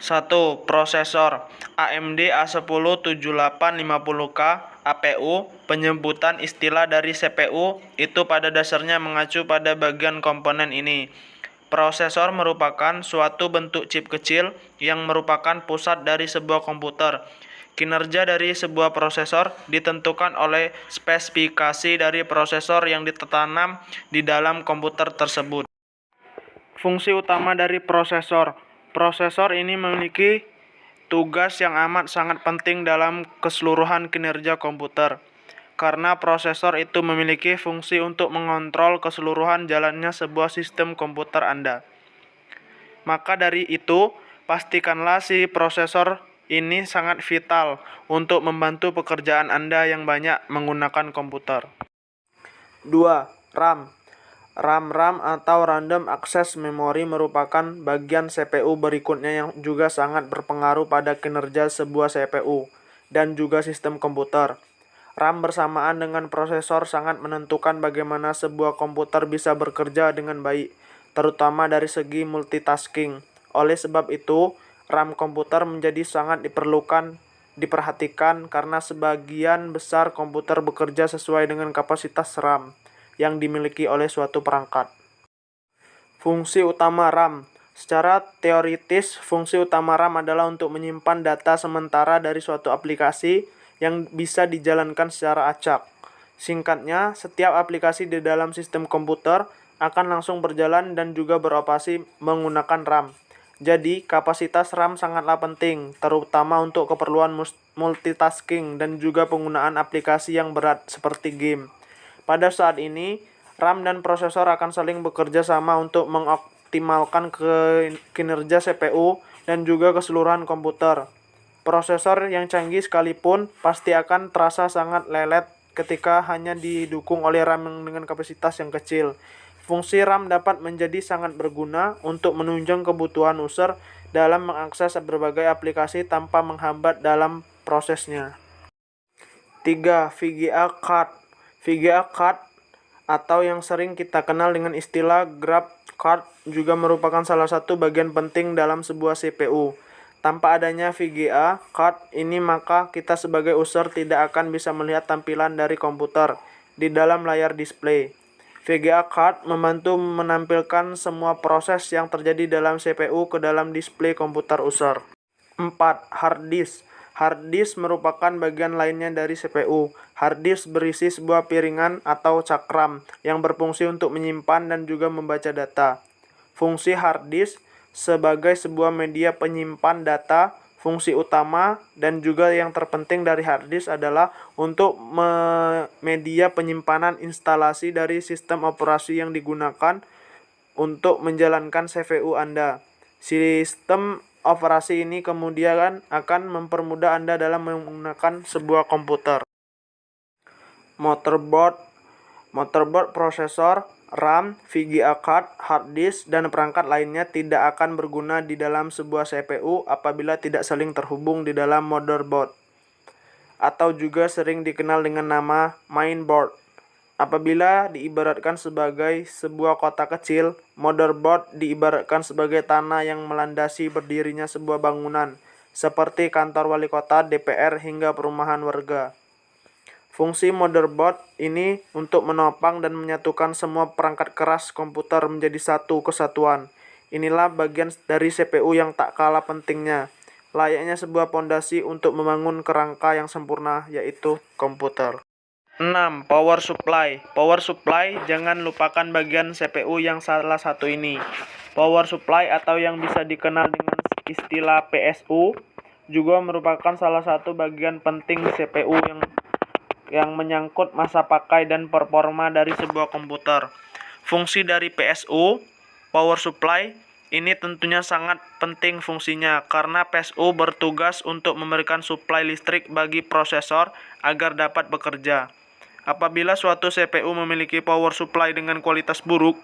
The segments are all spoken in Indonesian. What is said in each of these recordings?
1. Prosesor AMD A107850K APU. Penyebutan istilah dari CPU itu pada dasarnya mengacu pada bagian komponen ini. Prosesor merupakan suatu bentuk chip kecil yang merupakan pusat dari sebuah komputer. Kinerja dari sebuah prosesor ditentukan oleh spesifikasi dari prosesor yang ditanam di dalam komputer tersebut. Fungsi utama dari prosesor. Prosesor ini memiliki tugas yang amat sangat penting dalam keseluruhan kinerja komputer. Karena prosesor itu memiliki fungsi untuk mengontrol keseluruhan jalannya sebuah sistem komputer Anda. Maka dari itu, pastikanlah si prosesor ini sangat vital untuk membantu pekerjaan Anda yang banyak menggunakan komputer. 2. RAM. RAM atau Random Access Memory merupakan bagian CPU berikutnya yang juga sangat berpengaruh pada kinerja sebuah CPU dan juga sistem komputer. RAM bersamaan dengan prosesor sangat menentukan bagaimana sebuah komputer bisa bekerja dengan baik, terutama dari segi multitasking. Oleh sebab itu, RAM komputer menjadi sangat diperhatikan karena sebagian besar komputer bekerja sesuai dengan kapasitas RAM yang dimiliki oleh suatu perangkat. Fungsi utama RAM. Secara teoritis, fungsi utama RAM adalah untuk menyimpan data sementara dari suatu aplikasi yang bisa dijalankan secara acak. Singkatnya, setiap aplikasi di dalam sistem komputer akan langsung berjalan dan juga beroperasi menggunakan RAM. Jadi, kapasitas RAM sangatlah penting, terutama untuk keperluan multitasking dan juga penggunaan aplikasi yang berat seperti game. Pada saat ini, RAM dan prosesor akan saling bekerja sama untuk mengoptimalkan kinerja CPU dan juga keseluruhan komputer. Prosesor yang canggih sekalipun pasti akan terasa sangat lelet ketika hanya didukung oleh RAM dengan kapasitas yang kecil. Fungsi RAM dapat menjadi sangat berguna untuk menunjang kebutuhan user dalam mengakses berbagai aplikasi tanpa menghambat dalam prosesnya. 3. VGA card. VGA card atau yang sering kita kenal dengan istilah graph card juga merupakan salah satu bagian penting dalam sebuah CPU. Tanpa adanya VGA card ini maka kita sebagai user tidak akan bisa melihat tampilan dari komputer di dalam layar display. VGA card membantu menampilkan semua proses yang terjadi dalam CPU ke dalam display komputer user. 4. Hard disk. Hard disk merupakan bagian lainnya dari CPU. Hard disk berisi sebuah piringan atau cakram yang berfungsi untuk menyimpan dan juga membaca data. Fungsi hard disk sebagai sebuah media penyimpan data, fungsi utama dan juga yang terpenting dari hard disk adalah untuk media penyimpanan instalasi dari sistem operasi yang digunakan untuk menjalankan CPU Anda. Sistem operasi ini kemudian akan mempermudah Anda dalam menggunakan sebuah komputer. Motherboard, prosesor, RAM, VGA card, hard disk, dan perangkat lainnya tidak akan berguna di dalam sebuah CPU apabila tidak saling terhubung di dalam motherboard, atau juga sering dikenal dengan nama mainboard. Apabila diibaratkan sebagai sebuah kota kecil, motherboard diibaratkan sebagai tanah yang melandasi berdirinya sebuah bangunan, seperti kantor wali kota, DPR, hingga perumahan warga. Fungsi motherboard ini untuk menopang dan menyatukan semua perangkat keras komputer menjadi satu kesatuan. Inilah bagian dari CPU yang tak kalah pentingnya, layaknya sebuah pondasi untuk membangun kerangka yang sempurna, yaitu komputer. 6. Power supply. Power supply, jangan lupakan bagian CPU yang salah satu ini. Power supply atau yang bisa dikenal dengan istilah PSU juga merupakan salah satu bagian penting CPU yang menyangkut masa pakai dan performa dari sebuah komputer. Fungsi dari PSU, power supply, ini tentunya sangat penting fungsinya karena PSU bertugas untuk memberikan suplai listrik bagi prosesor agar dapat bekerja. Apabila suatu CPU memiliki power supply dengan kualitas buruk,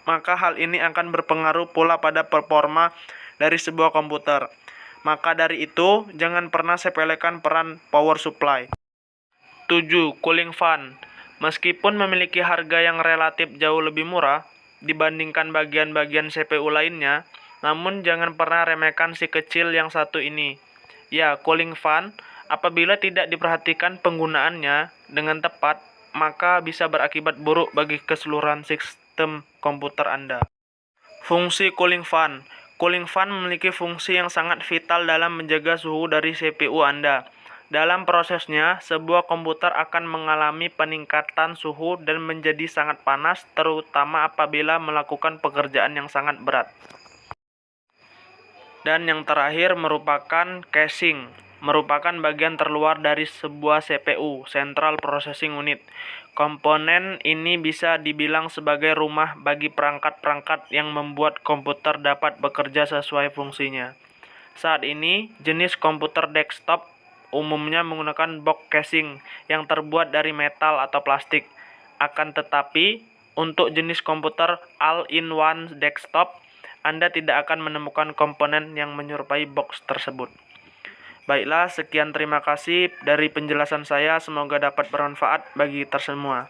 maka hal ini akan berpengaruh pula pada performa dari sebuah komputer. Maka dari itu, jangan pernah sepelekan peran power supply. 7. Cooling fan. Meskipun memiliki harga yang relatif jauh lebih murah dibandingkan bagian-bagian CPU lainnya, Namun jangan pernah remehkan si kecil yang satu ini. Ya, cooling fan, apabila tidak diperhatikan penggunaannya dengan tepat, maka bisa berakibat buruk bagi keseluruhan sistem komputer Anda. Fungsi cooling fan. Cooling fan memiliki fungsi yang sangat vital dalam menjaga suhu dari CPU Anda. Dalam prosesnya, sebuah komputer akan mengalami peningkatan suhu dan menjadi sangat panas, terutama apabila melakukan pekerjaan yang sangat berat. Dan yang terakhir merupakan caching, merupakan bagian terluar dari sebuah CPU, Central Processing Unit. Komponen ini bisa dibilang sebagai rumah bagi perangkat-perangkat yang membuat komputer dapat bekerja sesuai fungsinya. Saat ini, jenis komputer desktop umumnya menggunakan box casing yang terbuat dari metal atau plastik. Akan tetapi, untuk jenis komputer all-in-one desktop, Anda tidak akan menemukan komponen yang menyerupai box tersebut. Baiklah, sekian terima kasih dari penjelasan saya. Semoga dapat bermanfaat bagi kita semua.